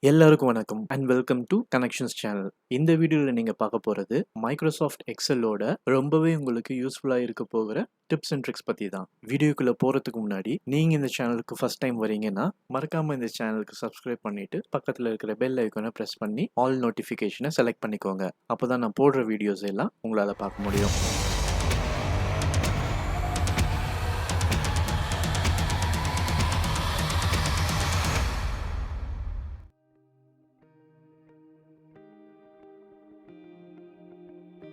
எல்லாருக்கும் வணக்கம் and welcome to connections channel. இந்த வீடியோவில் நீங்கள் பார்க்க போகிறது மைக்ரோசாஃப்ட் எக்ஸலோட ரொம்பவே உங்களுக்கு யூஸ்ஃபுல்லாக இருக்க போகிற டிப்ஸ் அண்ட் ட்ரிக்ஸ் பற்றி தான். வீடியோக்குள்ளே போகிறதுக்கு முன்னாடி நீங்கள் இந்த சேனலுக்கு ஃபஸ்ட் டைம் வரீங்கன்னா மறக்காமல் இந்த சேனலுக்கு சப்ஸ்கிரைப் பண்ணிவிட்டு பக்கத்தில் இருக்கிற பெல் ஐக்கானை ப்ரெஸ் பண்ணி ஆல் நோட்டிஃபிகேஷனை செலக்ட் பண்ணிக்கோங்க. அப்போ தான் நான் போடுற வீடியோஸ் எல்லாம் உங்களால் பார்க்க முடியும்.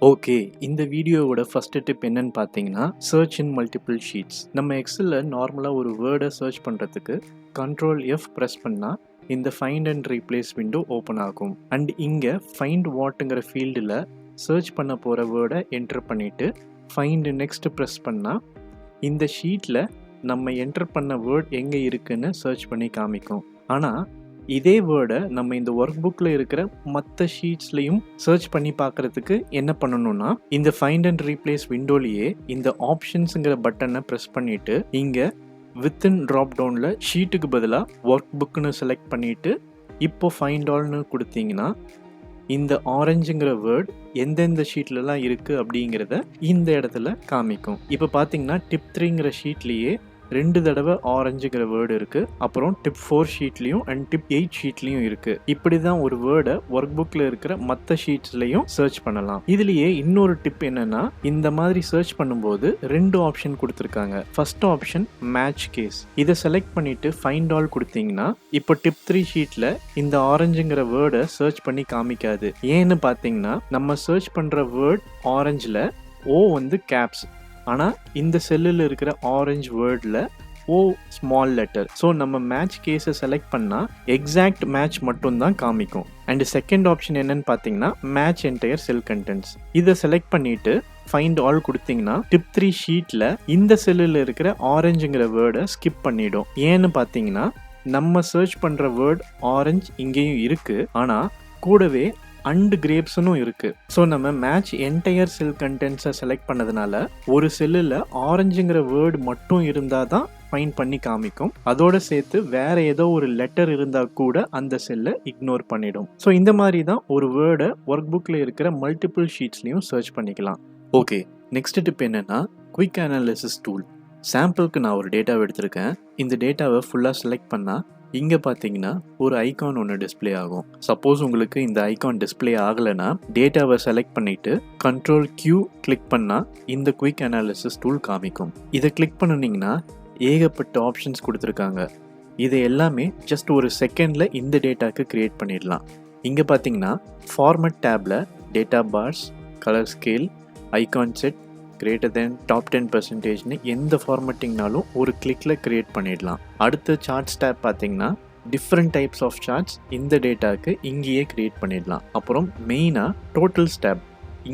ஓகே, இந்த வீடியோவோட ஃபர்ஸ்ட் டிப் என்னன்னு பார்த்தீங்கன்னா சர்ச் இன் மல்டிபிள் ஷீட்ஸ். நம்ம எக்ஸலில் நார்மலாக ஒரு வேர்டை சர்ச் பண்ணுறதுக்கு Ctrl F ப்ரெஸ் பண்ணால் இந்த find and replace window open ஆகும். அண்ட் இங்கே ஃபைண்ட் வாட்டுங்கிற ஃபீல்டில் சர்ச் பண்ண போகிற வேர்டை என்டர் பண்ணிவிட்டு ஃபைண்ட் நெக்ஸ்ட் ப்ரெஸ் பண்ணால் இந்த ஷீட்டில் நம்ம என்டர் பண்ண வேர்ட் எங்கே இருக்குன்னு சர்ச் பண்ணி காமிக்கும். ஆனால் இதே வேர்டை நம்ம இந்த ஒர்க் புக்கில் இருக்கிற மற்ற ஷீட்ஸ்லையும் சர்ச் பண்ணி பார்க்குறதுக்கு என்ன பண்ணணும்னா இந்த ஃபைண்ட் அண்ட் ரீப்ளேஸ் விண்டோலேயே இந்த ஆப்ஷன்ஸுங்கிற பட்டனை ப்ரெஸ் பண்ணிவிட்டு இங்கே வித்தின் ட்ராப் டவுனில் ஷீட்டுக்கு பதிலாக ஒர்க் புக்குன்னு செலக்ட் பண்ணிவிட்டு இப்போ ஃபைண்ட் ஆல்னு கொடுத்தீங்கன்னா இந்த ஆரஞ்சுங்கிற வேர்ட் எந்தெந்த ஷீட்லலாம் இருக்குது அப்படிங்கிறத இந்த இடத்துல காமிக்கும். இப்போ பார்த்தீங்கன்னா டிப் 3ங்கிற ஷீட்லேயே 2 தடவை ஆரஞ்சுங்கிற வேர்டு இருக்குது. அப்புறம் டிப் 4 ஷீட்லேயும் அண்ட் டிப் 8 ஷீட்லேயும் இருக்குது. இப்படி தான் ஒரு வேர்டை ஒர்க் புக்கில் இருக்கிற மற்ற ஷீட்ஸ்லையும் சர்ச் பண்ணலாம். இதுலேயே இன்னொரு டிப் என்னன்னா இந்த மாதிரி சர்ச் பண்ணும்போது 2 ஆப்ஷன் கொடுத்துருக்காங்க. First option match case. இதை செலக்ட் பண்ணிட்டு ஃபைண்ட் ஆல் கொடுத்தீங்கன்னா இப்போ டிப் 3 ஷீட்டில் இந்த ஆரஞ்சுங்கிற வேர்டை சர்ச் பண்ணி காமிக்காது. ஏன்னு பார்த்தீங்கன்னா நம்ம சர்ச் பண்ணுற வேர்ட் ஆரஞ்சில் ஓ வந்து கேப்ஸ், ஆனால் இந்த செல்லில் இருக்கிற ஆரஞ்சு வேர்டில் ஓ ஸ்மால் லெட்டர். ஸோ நம்ம மேட்ச் கேஸை செலக்ட் பண்ணால் எக்ஸாக்ட் மேட்ச் மட்டும்தான் காமிக்கும். அண்ட் செகண்ட் ஆப்ஷன் என்னன்னு பார்த்தீங்கன்னா மேட்ச் என்டையர் செல் கண்டென்ட்ஸ். இதை செலக்ட் பண்ணிட்டு ஃபைண்ட் ஆல் கொடுத்தீங்கன்னா டிப் 3 ஷீட்டில் இந்த செல்லில் இருக்கிற ஆரஞ்சுங்கிற வேர்டை ஸ்கிப் பண்ணிடும். ஏன்னு பார்த்தீங்கன்னா நம்ம சர்ச் பண்ணுற வேர்ட் ஆரஞ்சு இங்கேயும் இருக்குது, ஆனால் கூடவே அண்ட் கிரேப்ஸ்னும் இருக்குது. ஸோ நம்ம மேட்ச் என்டையர் செல் கண்டென்ட்ஸை செலக்ட் பண்ணதுனால ஒரு செல்லில் ஆரஞ்சுங்கிற வேர்டு மட்டும் இருந்தால் தான் ஃபைண்ட் பண்ணி காமிக்கும். அதோட சேர்த்து வேற ஏதோ ஒரு லெட்டர் இருந்தால் கூட அந்த செல்லை இக்னோர் பண்ணிடும். ஸோ இந்த மாதிரி தான் ஒரு வேர்டை ஒர்க் புக்கில் இருக்கிற மல்டிபிள் ஷீட்ஸ்லையும் சர்ச் பண்ணிக்கலாம். ஓகே, நெக்ஸ்ட் டிப் என்னன்னா குயிக் அனாலிசிஸ் டூல். சாம்பிளுக்கு நான் ஒரு டேட்டாவை எடுத்திருக்கேன். இந்த டேட்டாவை ஃபுல்லாக செலக்ட் பண்ணால் இங்கே பார்த்தீங்கன்னா ஒரு ஐகான் ஒன்று டிஸ்பிளே ஆகும். சப்போஸ் உங்களுக்கு இந்த ஐகான் டிஸ்பிளே ஆகலைன்னா டேட்டாவை செலக்ட் பண்ணிவிட்டு Ctrl Q கிளிக் பண்ணால் இந்த குயிக் அனாலிசிஸ் டூல் காமிக்கும். இதை கிளிக் பண்ணினீங்கன்னா ஏகப்பட்ட ஆப்ஷன்ஸ் கொடுத்துருக்காங்க. இதை எல்லாமே ஜஸ்ட் ஒரு செகண்டில் இந்த டேட்டாக்கு க்ரியேட் பண்ணிடலாம். இங்கே பார்த்தீங்கன்னா ஃபார்மட் டேப்பில் data bars, colour scale, icon set, greater than top 10%ன்னு எந்த ஃபார்மட்டிங்னாலும் ஒரு கிளிக்கில் க்ரியேட் பண்ணிடலாம். அடுத்த சார்ட்ஸ் டேப் பார்த்தீங்கன்னா டிஃப்ரெண்ட் டைப்ஸ் ஆஃப் சார்ட்ஸ் இந்த டேட்டாவுக்கு இங்கேயே க்ரியேட் பண்ணிடலாம். அப்புறம் மெயினாக டோட்டல்ஸ் டேப்.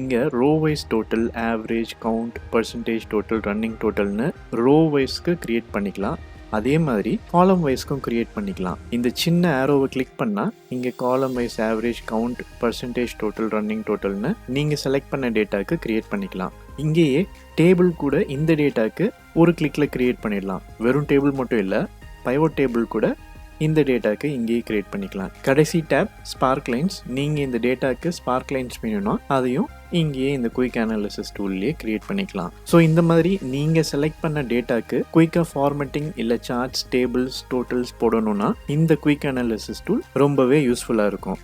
இங்கே row wise total, average, count, percentage total, running டோட்டல்னு ரோ வைஸ்க்கு க்ரியேட் பண்ணிக்கலாம். அதே மாதிரி காலம் வைஸ்க்கும் க்ரியேட் பண்ணிக்கலாம். இந்த சின்ன ஆரோவை கிளிக் பண்ணால் இங்கே column wise, average, count, percentage total, running டோட்டல்னு நீங்கள் செலக்ட் பண்ண டேட்டாவுக்கு க்ரியேட் பண்ணிக்கலாம். இங்கேயே டேபிள் கூட இந்த டேட்டாவுக்கு ஒரு கிளிக்கில் க்ரியேட் பண்ணிடலாம். வெறும் டேபிள் மட்டும் இல்லை, பைவோட் டேபிள் கூட இந்த டேட்டாவுக்கு இங்கேயே க்ரியேட் பண்ணிக்கலாம். கடைசி டேப் ஸ்பார்க் லைன்ஸ். நீங்கள் இந்த டேட்டாவுக்கு ஸ்பார்க் லைன்ஸ் வேணும்னா அதையும் இங்கேயே இந்த குயிக் அனாலிசிஸ் டூல்லேயே க்ரியேட் பண்ணிக்கலாம். ஸோ இந்த மாதிரி நீங்கள் செலக்ட் பண்ண டேட்டாக்கு குயிக்காக ஃபார்மட்டிங் இல்லை சார்ட்ஸ், டேபிள்ஸ், டோட்டல்ஸ் போடணும்னா இந்த குயிக் அனாலிசிஸ் டூல் ரொம்பவே யூஸ்ஃபுல்லாக இருக்கும்.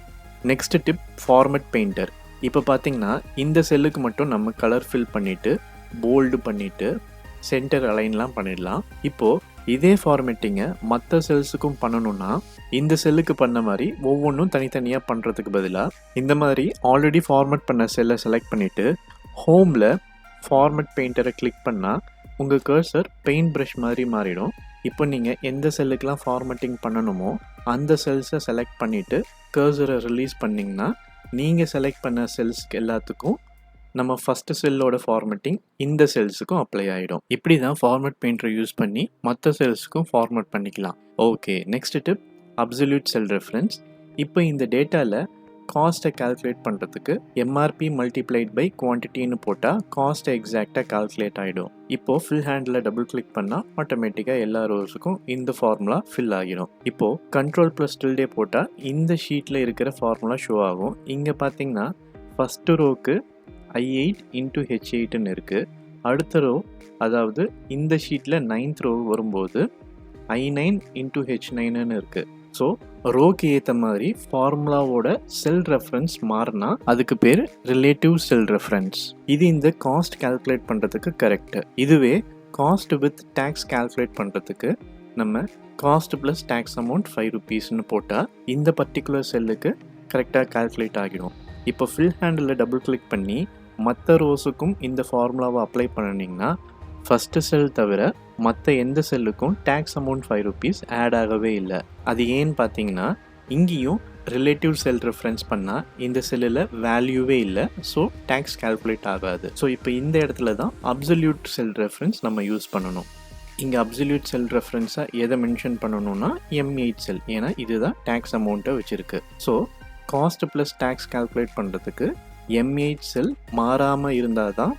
Next tip format painter. இப்போ பார்த்தீங்கன்னா இந்த செல்லுக்கு மட்டும் நம்ம கலர் ஃபில் பண்ணிவிட்டு போல்டு பண்ணிவிட்டு சென்டர் அலைன்லாம் பண்ணிடலாம். இப்போது இதே ஃபார்மேட்டிங்கை மற்ற செல்ஸுக்கும் பண்ணணும்னா இந்த செல்லுக்கு பண்ண மாதிரி ஒவ்வொன்றும் தனித்தனியாக பண்ணுறதுக்கு பதிலாக இந்த மாதிரி ஆல்ரெடி ஃபார்மேட் பண்ண செல்லை செலக்ட் பண்ணிவிட்டு ஹோமில் ஃபார்மட் பெயிண்டரை கிளிக் பண்ணால் உங்கள் கர்சர் பெயிண்ட் ப்ரஷ் மாதிரி மாறிடும். இப்போ நீங்கள் எந்த செல்லுக்கெலாம் ஃபார்மேட்டிங் பண்ணணுமோ அந்த செல்ஸை செலக்ட் பண்ணிவிட்டு கர்சரை ரிலீஸ் பண்ணிங்கன்னா நீங்கள் செலக்ட் பண்ண செல்ஸ்க்கு எல்லாத்துக்கும் நம்ம ஃபஸ்ட்டு செல்லோட ஃபார்மேட்டிங் இந்த செல்ஸுக்கும் அப்ளை ஆகிடும். இப்படி தான் ஃபார்மட் பெயிண்டரை யூஸ் பண்ணி மற்ற செல்ஸுக்கும் ஃபார்மேட் பண்ணிக்கலாம். Okay, next tip absolute cell reference. இப்போ இந்த டேட்டாவில் காஸ்ட்டை கால்குலேட் பண்ணுறதுக்கு எம்ஆர்பி மல்டிப்ளைட் பை குவான்டிட்டின்னு போட்டால் காஸ்ட்டை எக்ஸாக்டாக கால்குலேட் ஆகிடும். இப்போது ஃபில் ஹேண்டில் டபுள் கிளிக் பண்ணால் ஆட்டோமேட்டிக்காக எல்லா ரோஸுக்கும் இந்த ஃபார்முலா ஃபில் ஆகிடும். இப்போது கண்ட்ரோல் ப்ளஸ் டில்டே போட்டால் இந்த ஷீட்டில் இருக்கிற ஃபார்முலா ஷோ ஆகும். இங்கே பார்த்தீங்கன்னா ஃபஸ்ட்டு ரோக்கு I8 into H8ன்னு இருக்குது. அடுத்த ரோ அதாவது இந்த ஷீட்டில் 9th ரோ வரும்போது I9 into H9ன்னு இருக்குது. ஸோ ரோக்கு ஏற்ற மாதிரி ஃபார்முலாவோட செல் ரெஃபரன்ஸ் மாறினா அதுக்கு பேர் ரிலேட்டிவ் செல் ரெஃபரன்ஸ். இது இந்த காஸ்ட் கால்குலேட் பண்ணுறதுக்கு கரெக்டு. இதுவே காஸ்ட் வித் டேக்ஸ் கால்குலேட் பண்ணுறதுக்கு நம்ம காஸ்ட் ப்ளஸ் டேக்ஸ் அமௌண்ட் 5 rupeesன்னு போட்டால் இந்த பர்டிகுலர் செல்லுக்கு கரெக்டாக கால்குலேட் ஆகிடும். இப்போ ஃபில் ஹேண்டில் டபுள் கிளிக் பண்ணி மற்ற ரோஸுக்கும் இந்த ஃபார்முலாவை அப்ளை பண்ணிங்கன்னா ஃபஸ்ட்டு செல் தவிர மற்ற எந்த செல்லுக்கும் டேக்ஸ் அமௌண்ட் 5 rupees ஆட் ஆகவே இல்லை. அது ஏன்னு பார்த்தீங்கன்னா இங்கேயும் ரிலேட்டிவ் செல் ரெஃபரன்ஸ் பண்ணால் இந்த செல்லில் வேல்யூவே இல்லை, ஸோ டேக்ஸ் கால்குலேட் ஆகாது. ஸோ இப்போ இந்த இடத்துல தான் அப்சல்யூட் செல் ரெஃபரன்ஸ் நம்ம யூஸ் பண்ணணும். இங்கே அப்சல்யூட் செல் ரெஃபரன்ஸாக எதை மென்ஷன் பண்ணணும்னா M8 செல், ஏன்னா இதுதான் டேக்ஸ் அமௌண்ட்டை வச்சுருக்கு. So cost plus tax calculate பண்ணுறதுக்கு M8 செல் மாறாமல் இருந்தால் தான்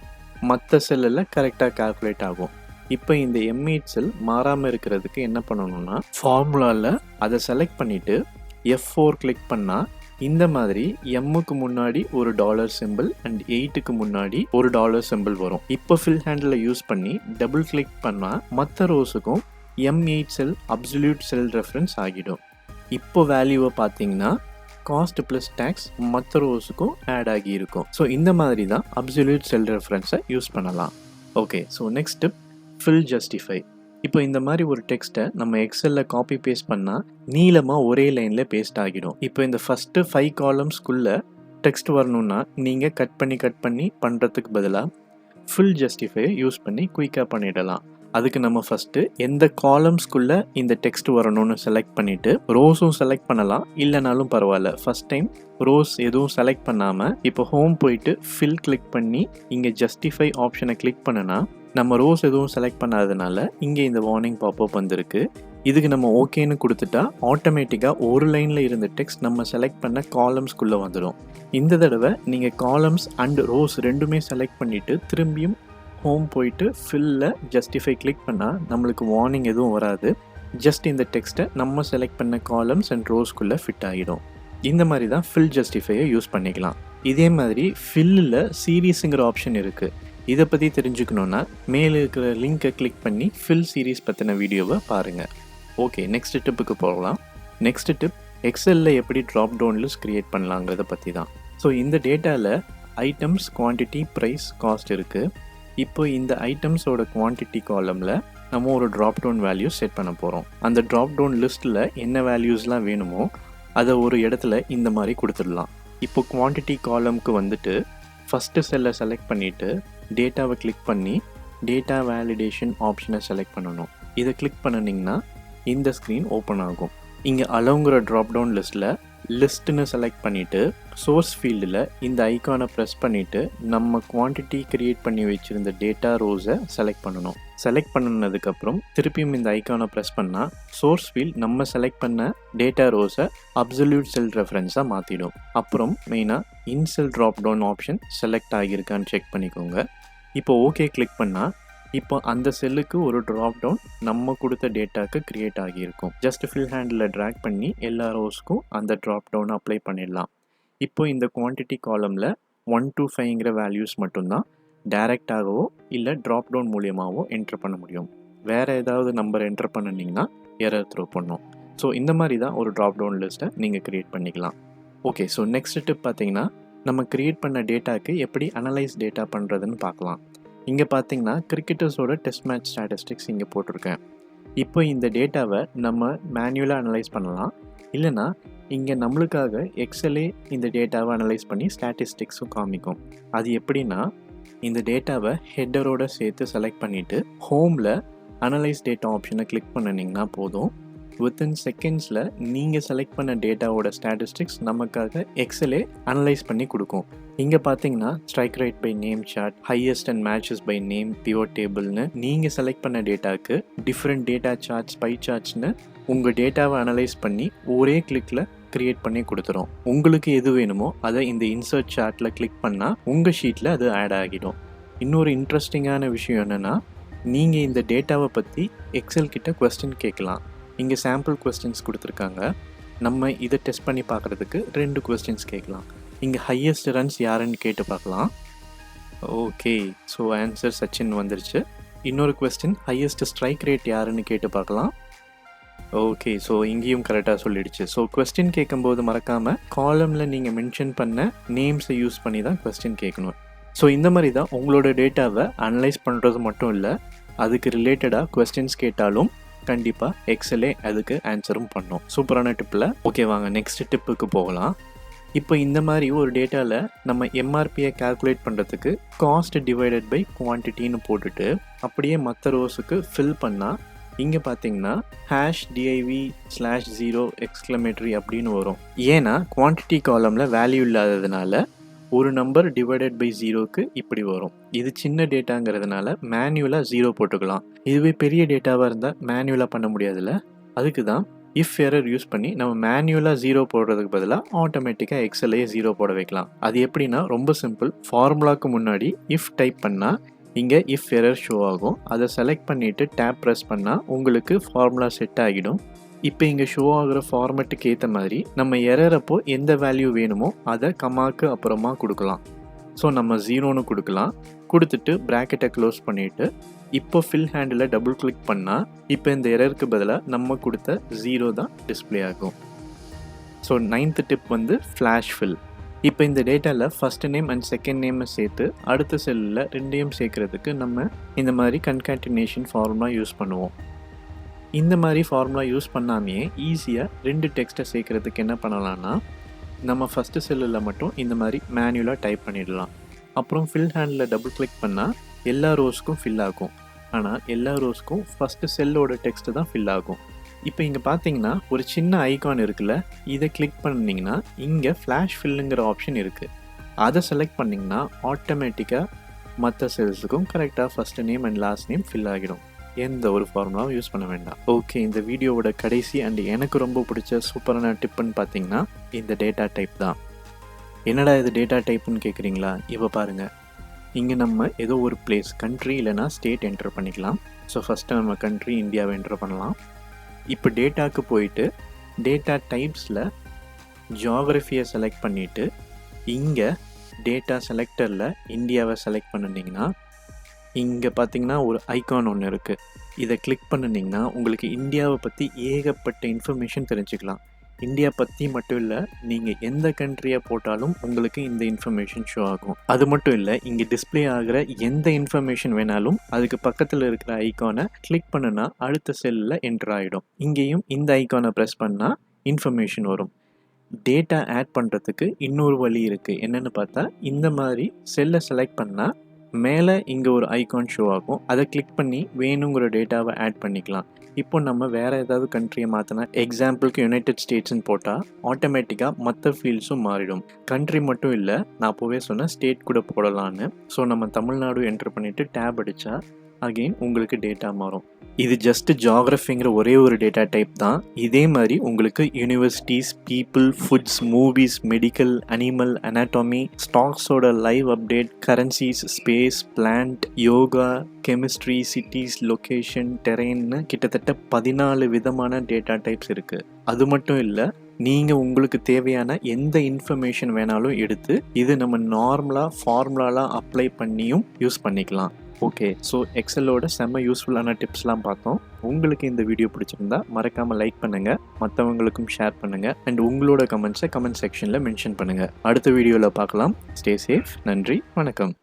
மற்ற செல்லில் கரெக்டாக கால்குலேட் ஆகும். இப்போ இந்த M8 செல் மாறாமல் இருக்கிறதுக்கு என்ன பண்ணணும்னா ஃபார்முலாவில் அதை செலக்ட் பண்ணிவிட்டு F4 கிளிக் பண்ணால் இந்த மாதிரி எம்முக்கு முன்னாடி ஒரு டாலர் சிம்பிள் அண்ட் 8க்கு முன்னாடி ஒரு டாலர் சிம்பிள் வரும். இப்போ ஃபில் ஹேண்டில் யூஸ் பண்ணி டபுள் கிளிக் பண்ணால் மற்ற ரோஸுக்கும் M8 செல் அப்சல்யூட் செல் ரெஃபரன்ஸ் ஆகிடும். இப்போ வேல்யூவை பார்த்தீங்கன்னா காஸ்ட் ப்ளஸ் டேக்ஸ் மற்ற ரோஸுக்கும் ஆட் ஆகி இருக்கும். ஸோ இந்த மாதிரி தான் அப்சல்யூட் செல் ரெஃபரன்ஸை யூஸ் பண்ணலாம். Okay, so next step fill justify. இப்போ இந்த மாதிரி ஒரு டெக்ஸ்ட்டை நம்ம எக்ஸலில் காப்பி பேஸ்ட் பண்ணால் நீளமாக ஒரே லைனில் பேஸ்ட் ஆகிடும். இப்போ இந்த ஃபஸ்ட்டு 5 காலம்ஸ்குள்ளே டெக்ஸ்ட் வரணும்னா நீங்கள் கட் பண்ணி பண்ணுறதுக்கு பதிலாக ஃபில் ஜஸ்டிஃபையை யூஸ் பண்ணி குயிக்காக பண்ணிடலாம். அதுக்கு நம்ம ஃபஸ்ட்டு எந்த காலம்ஸ்குள்ளே இந்த டெக்ஸ்ட் வரணும்னு செலக்ட் பண்ணிவிட்டு ரோஸும் செலக்ட் பண்ணலாம், இல்லைனாலும் பரவாயில்ல. ஃபஸ்ட் டைம் ரோஸ் எதுவும் செலக்ட் பண்ணாமல் இப்போ ஹோம் போயிட்டு ஃபில் கிளிக் பண்ணி இங்கே ஜஸ்டிஃபை ஆப்ஷனை கிளிக் பண்ணினா நம்ம ரோஸ் எதுவும் செலக்ட் பண்ணாதனால இங்கே இந்த வார்னிங் பாப்அப் வந்திருக்கு. இதுக்கு நம்ம ஓகேன்னு கொடுத்துட்டா ஆட்டோமேட்டிக்காக ஒரு லைனில் இருந்த டெக்ஸ்ட் நம்ம செலக்ட் பண்ண காலம்ஸ்குள்ளே வந்துடும். இந்த தடவை நீங்கள் காலம்ஸ் அண்ட் ரோஸ் ரெண்டுமே செலக்ட் பண்ணிவிட்டு திரும்பியும் ஹோம் போயிட்டு ஃபில்ல ஜஸ்டிஃபை கிளிக் பண்ணால் நம்மளுக்கு வார்னிங் எதுவும் வராது. ஜஸ்ட் இந்த டெக்ஸ்ட்டை நம்ம செலக்ட் பண்ண காலம்ஸ் அண்ட் ரோஸ்குள்ளே ஃபிட் ஆகிடும். இந்த மாதிரி தான் ஃபில் ஜஸ்டிஃபையை யூஸ் பண்ணிக்கலாம். இதே மாதிரி ஃபில்லில் சீரீஸுங்கிற ஆப்ஷன் இருக்குது. இதை பற்றி தெரிஞ்சுக்கணுன்னா மேலே இருக்கிற லிங்கை கிளிக் பண்ணி ஃபில் சீரீஸ் பற்றின வீடியோவை பாருங்கள். ஓகே, நெக்ஸ்ட் டிப்புக்கு போகலாம். நெக்ஸ்ட் டிப் எக்ஸலில் எப்படி ட்ராப் டவுன் லிஸ்ட் க்ரியேட் பண்ணலாங்கிறத பற்றி தான். ஸோ இந்த டேட்டாவில் ஐட்டம்ஸ், குவான்டிட்டி, ப்ரைஸ், காஸ்ட் இருக்குது. இப்போ இந்த ஐட்டம்ஸோட குவான்டிட்டி காலமில் நம்ம ஒரு ட்ராப் டவுன் வேல்யூ செட் பண்ண போகிறோம். அந்த ட்ராப் டவுன் லிஸ்ட்டில் என்ன வேல்யூஸ்லாம் வேணுமோ அதை ஒரு இடத்துல இந்த மாதிரி கொடுத்துடலாம். இப்போ குவான்டிட்டி காலம்க்கு வந்துட்டு ஃபஸ்ட்டு செல்லை செலக்ட் பண்ணிவிட்டு டேட்டாவை கிளிக் பண்ணி டேட்டா வேலிடேஷன் ஆப்ஷனை செலக்ட் பண்ணணும். இதை கிளிக் பண்ணிங்கன்னா இந்த ஸ்க்ரீன் ஓப்பன் ஆகும். இங்கே அலோங்கிற ட்ராப் டவுன் லிஸ்ட்டில் லிஸ்ட்டுன்னு செலக்ட் பண்ணிவிட்டு சோர்ஸ் ஃபீல்டில் இந்த ஐக்கானை ப்ரெஸ் பண்ணிவிட்டு நம்ம குவான்டிட்டி க்ரியேட் பண்ணி வச்சுருந்த டேட்டா ரோஸை செலக்ட் பண்ணணும். செலக்ட் பண்ணினதுக்கப்புறம் திருப்பியும் இந்த ஐக்கானை ப்ரெஸ் பண்ணால் சோர்ஸ் ஃபீல்ட் நம்ம செலக்ட் பண்ண டேட்டா ரோஸை அப்சல்யூட் செல் ரெஃபரன்ஸாக மாற்றிடும். அப்புறம் மெயினாக in cell drop down option select ஆகியிருக்கான்னு செக் பண்ணிக்கோங்க. இப்போ ஓகே கிளிக் பண்ணால் இப்போ அந்த செல்லுக்கு ஒரு ட்ராப் டவுன் நம்ம கொடுத்த டேட்டாவுக்கு க்ரியேட் ஆகியிருக்கும். ஜஸ்ட் ஃபில் ஹேண்டில் ட்ராக் பண்ணி எல்லா ரோஸ்க்கும் அந்த ட்ராப் டவுனை அப்ளை பண்ணிடலாம். இப்போ இந்த குவான்டிட்டி காலமில் 1 to 5ங்கிற வேல்யூஸ் மட்டும்தான் டைரெக்டாகவோ இல்லை ட்ராப் டவுன் மூலியமாகவோ என்ட்ரு பண்ண முடியும். வேறு ஏதாவது நம்பர் என்ட்ரு பண்ணிங்கன்னா எரர் த்ரோ பண்ணும். ஸோ இந்த மாதிரி தான் ஒரு ட்ராப் டவுன் லிஸ்ட்டை நீங்கள் க்ரியேட் பண்ணிக்கலாம். ஓகே, ஸோ நெக்ஸ்ட் டிப் பார்த்தீங்கன்னா நம்ம க்ரியேட் பண்ண டேட்டாவுக்கு எப்படி அனலைஸ் டேட்டா பண்ணுறதுன்னு பார்க்கலாம். இங்கே பார்த்தீங்கன்னா கிரிக்கெட்டர்ஸோட டெஸ்ட் மேட்ச் ஸ்டாட்டிஸ்டிக்ஸ் இங்கே போட்டிருக்கேன். இப்போ இந்த டேட்டாவை நம்ம மேனுவலாக அனலைஸ் பண்ணலாம், இல்லைனா இங்கே நம்மளுக்காக எக்ஸலே இந்த டேட்டாவை அனலைஸ் பண்ணி ஸ்டாட்டிஸ்டிக்ஸும் காமிக்கும். அது எப்படின்னா இந்த டேட்டாவை ஹெட்டரோடு சேர்த்து செலக்ட் பண்ணிவிட்டு ஹோமில் அனலைஸ் டேட்டா ஆப்ஷனை கிளிக் பண்ணிங்கன்னா போதும். வித்தின் செகண்ட்ஸில் நீங்கள் செலக்ட் பண்ண டேட்டாவோட ஸ்டாட்டிஸ்டிக்ஸ் நமக்காக எக்ஸலே அனலைஸ் பண்ணி கொடுக்கும். இங்கே பார்த்தீங்கன்னா strike rate by name chart, highest and matches by name, pivot டேபிள்னு நீங்கள் செலக்ட் பண்ண டேட்டாவுக்கு டிஃப்ரெண்ட் டேட்டா சார்ட்ஸ், பை சார்ட்ஸ்னு உங்கள் டேட்டாவை அனலைஸ் பண்ணி ஒரே கிளிக்கில் கிரியேட் பண்ணி கொடுத்துரும். உங்களுக்கு எது வேணுமோ அதை இந்த இன்சர்ட் சார்ட்டில் கிளிக் பண்ணால் உங்கள் ஷீட்டில் அது ஆட் ஆகிடும். இன்னொரு இன்ட்ரெஸ்டிங்கான விஷயம் என்னென்னா, நீங்கள் இந்த டேட்டாவை பற்றி எக்ஸல் கிட்ட கொஸ்டின் கேட்கலாம். இங்கே சாம்பிள் கொஸ்டின்ஸ் கொடுத்துருக்காங்க. நம்ம இதை டெஸ்ட் பண்ணி பார்க்குறதுக்கு 2 கொஸ்டின்ஸ் கேட்கலாம். இங்கே ஹையஸ்ட் ரன்ஸ் யாருன்னு கேட்டு பார்க்கலாம். ஓகே, ஸோ ஆன்சர் சச்சின் வந்துருச்சு. இன்னொரு கொஸ்டின் ஹையஸ்ட் ஸ்ட்ரைக் ரேட் யாருன்னு கேட்டு பார்க்கலாம். ஓகே, ஸோ இங்கேயும் கரெக்டாக சொல்லிடுச்சு. ஸோ கொஸ்டின் கேட்கும்போது மறக்காமல் காலமில் நீங்கள் மென்ஷன் பண்ண நேம்ஸை யூஸ் பண்ணி தான் கொஸ்டின் கேட்கணும். ஸோ இந்த மாதிரி தான் உங்களோட டேட்டாவை அனலைஸ் பண்ணுறது மட்டும் இல்லை, அதுக்கு ரிலேட்டடாக கொஸ்டின்ஸ் கேட்டாலும் கண்டிப்பாக எக்ஸலே அதுக்கு ஆன்சரும் பண்ணும். சூப்பரான டிப்பில். ஓகே, வாங்க நெக்ஸ்ட் டிப்புக்கு போகலாம். இப்போ இந்த மாதிரி ஒரு டேட்டாவில் நம்ம எம்ஆர்பியை கால்குலேட் பண்ணுறதுக்கு காஸ்ட் டிவைடட் பை குவான்டிட்டின்னு போட்டுட்டு அப்படியே மற்ற ரோஸுக்கு ஃபில் பண்ணால் இங்கே பார்த்தீங்கன்னா #div/0 எக்ஸ்க்ளமேட்டரி அப்படின்னு வரும். ஏன்னா குவான்டிட்டி காலமில் வேல்யூ இல்லாததுனால ஒரு நம்பர் டிவைடட் பை 0க்கு இப்படி வரும். இது சின்ன டேட்டாங்கிறதுனால மேனுவலாக 0 போட்டுக்கலாம். இதுவே பெரிய டேட்டாவாக இருந்தால் மேனுவலாக பண்ண முடியாதுல்ல. அதுக்கு தான் இஃப் எரர் யூஸ் பண்ணி நம்ம மேனுவலாக 0 போடுறதுக்கு பதிலாக ஆட்டோமேட்டிக்காக எக்ஸல்லையே 0 போட வைக்கலாம். அது எப்படின்னா ரொம்ப சிம்பிள். ஃபார்முலாவுக்கு முன்னாடி இஃப் டைப் பண்ணால் இங்கே இஃப் எரர் ஷோ ஆகும். அதை செலக்ட் பண்ணிவிட்டு டேப் ப்ரெஸ் பண்ணால் உங்களுக்கு ஃபார்முலா செட் ஆகிடும். இப்போ இங்கே ஷோ ஆகிற ஃபார்மேட்டுக்கு ஏற்ற மாதிரி நம்ம எரர் அப்போ எந்த வேல்யூ வேணுமோ அதை கமாக்கு அப்புறமா கொடுக்கலாம். ஸோ நம்ம 0ன்னு கொடுக்கலாம். கொடுத்துட்டு ப்ராக்கெட்டை க்ளோஸ் பண்ணிவிட்டு இப்போ ஃபில் ஹேண்டில் டபுள் கிளிக் பண்ணால் இப்போ இந்த எரருக்கு பதிலாக நம்ம கொடுத்த 0 தான் டிஸ்பிளே ஆகும். ஸோ 9th டிப் வந்து ஃப்ளாஷ் ஃபில். இப்போ இந்த டேட்டாவில் ஃபஸ்ட் நேம் அண்ட் செகண்ட் நேமை சேர்த்து அடுத்த செல்லில் 2யும் சேர்க்குறதுக்கு நம்ம இந்த மாதிரி கன்காட்டினேஷன் ஃபார்முலா யூஸ் பண்ணுவோம். இந்த மாதிரி ஃபார்முலா யூஸ் பண்ணாமையே ஈஸியாக 2 டெக்ஸ்ட்டை சேர்க்குறதுக்கு என்ன பண்ணலான்னா, நம்ம ஃபஸ்ட்டு செல்லில் மட்டும் இந்த மாதிரி மேனுவலாக டைப் பண்ணிடலாம். அப்புறம் ஃபில் ஹேண்டில் டபுள் கிளிக் பண்ணால் எல்லா ரோஸ்க்கும் ஃபில் ஆகும். ஆனால் எல்லா ரோஸ்க்கும் ஃபஸ்ட்டு செல்லோட டெக்ஸ்ட்டு தான் ஃபில் ஆகும். இப்போ இங்கே பார்த்தீங்கன்னா ஒரு சின்ன ஐகான் இருக்குல்ல, இதை கிளிக் பண்ணிங்கன்னா இங்கே ஃப்ளாஷ் ஃபில்லுங்கிற ஆப்ஷன் இருக்குது. அதை செலக்ட் பண்ணிங்கன்னா ஆட்டோமேட்டிக்காக மற்ற செல்ஸுக்கும் கரெக்டாக first name and last name fill ஆகிடும். எந்த ஒரு ஃபார்முலாவும் யூஸ் பண்ண வேண்டாம். ஓகே, இந்த வீடியோவோட கடைசி அண்ட் எனக்கு ரொம்ப பிடிச்ச சூப்பரான டிப்புன்னு பார்த்தீங்கன்னா இந்த டேட்டா டைப் தான். என்னடா இது டேட்டா டைப்புன்னு கேட்குறீங்களா? இப்போ பாருங்கள், இங்கே நம்ம ஏதோ ஒரு பிளேஸ், கண்ட்ரி இல்லைனா ஸ்டேட் என்டர் பண்ணிக்கலாம். ஸோ ஃபஸ்ட்டு நம்ம கண்ட்ரி இந்தியாவை என்டர் பண்ணலாம். இப்போ டேட்டாவுக்கு போயிட்டு டேட்டா டைப்ஸில் ஜியாகிரஃபியை செலக்ட் பண்ணிவிட்டு இங்கே டேட்டா செலக்டரில் இந்தியாவை செலக்ட் பண்ணிங்கன்னா இங்கே பார்த்தீங்கன்னா ஒரு ஐகான் ஒன்று இருக்குது. இதை கிளிக் பண்ணிங்கன்னா உங்களுக்கு இந்தியாவை பற்றி ஏகப்பட்ட இன்ஃபர்மேஷன் தெரிஞ்சுக்கலாம். இந்தியா பற்றி மட்டும் இல்லை, நீங்கள் எந்த கண்ட்ரியை போட்டாலும் உங்களுக்கு இந்த இன்ஃபர்மேஷன் ஷோ ஆகும். அது மட்டும் இல்லை, இங்கே டிஸ்பிளே ஆகிற எந்த இன்ஃபர்மேஷன் வேணாலும் அதுக்கு பக்கத்தில் இருக்கிற ஐகானை கிளிக் பண்ணுனா அடுத்த செல்லில் என்டர் ஆகிடும். இங்கேயும் இந்த ஐகானை ப்ரெஸ் பண்ணால் இன்ஃபர்மேஷன் வரும். டேட்டா ஆட் பண்ணுறதுக்கு இன்னொரு வழி இருக்குது. என்னென்னு பார்த்தா இந்த மாதிரி செல்லை செலக்ட் பண்ணால் மேலே இங்கே ஒரு ஐகான் ஷோ ஆகும். அதை கிளிக் பண்ணி வேணுங்கிற டேட்டாவை ஆட் பண்ணிக்கலாம். இப்போ நம்ம வேறு ஏதாவது கண்ட்ரியை மாற்றினா, எக்ஸாம்பிளுக்கு யுனைடெட் ஸ்டேட்ஸ்ன்னு போட்டால் ஆட்டோமேட்டிக்காக மற்ற ஃபீல்ட்ஸும் மாறிடும். கண்ட்ரி மட்டும் இல்லை, நான் அப்போவே சொன்னேன் ஸ்டேட் கூட போடலான்னு. ஸோ நம்ம தமிழ்நாடு என்டர் பண்ணிவிட்டு டேப் அடித்தா அகெயின் உங்களுக்கு டேட்டா மாறும். இது ஜஸ்ட் ஜியாகிரஃபிங்கிற ஒரே ஒரு டேட்டா டைப் தான். இதே மாதிரி உங்களுக்கு universities, people, foods, movies, medical, animal, anatomy, ஸ்டாக்ஸோட live update, currencies, space, plant, yoga, chemistry, cities, location, டெரெயின்னு கிட்டத்தட்ட 14 விதமான டேட்டா டைப்ஸ் இருக்குது. அது மட்டும் இல்லை, நீங்கள் உங்களுக்கு தேவையான எந்த இன்ஃபர்மேஷன் வேணாலும் எடுத்து இது நம்ம நார்மலாக ஃபார்முலாலாம் அப்ளை பண்ணியும் யூஸ் பண்ணிக்கலாம். ஓகே, ஸோ எக்ஸலோட செம்ம யூஸ்ஃபுல்லான டிப்ஸ்லாம் பார்த்தோம். உங்களுக்கு இந்த வீடியோ பிடிச்சிருந்தா மறக்காமல் லைக் பண்ணுங்கள், மற்றவங்களுக்கும் ஷேர் பண்ணுங்கள், அண்ட் உங்களோட கமெண்ட்ஸை கமெண்ட் செக்ஷனில் மென்ஷன் பண்ணுங்கள். அடுத்த வீடியோவில் பார்க்கலாம். Stay safe. நன்றி, வணக்கம்.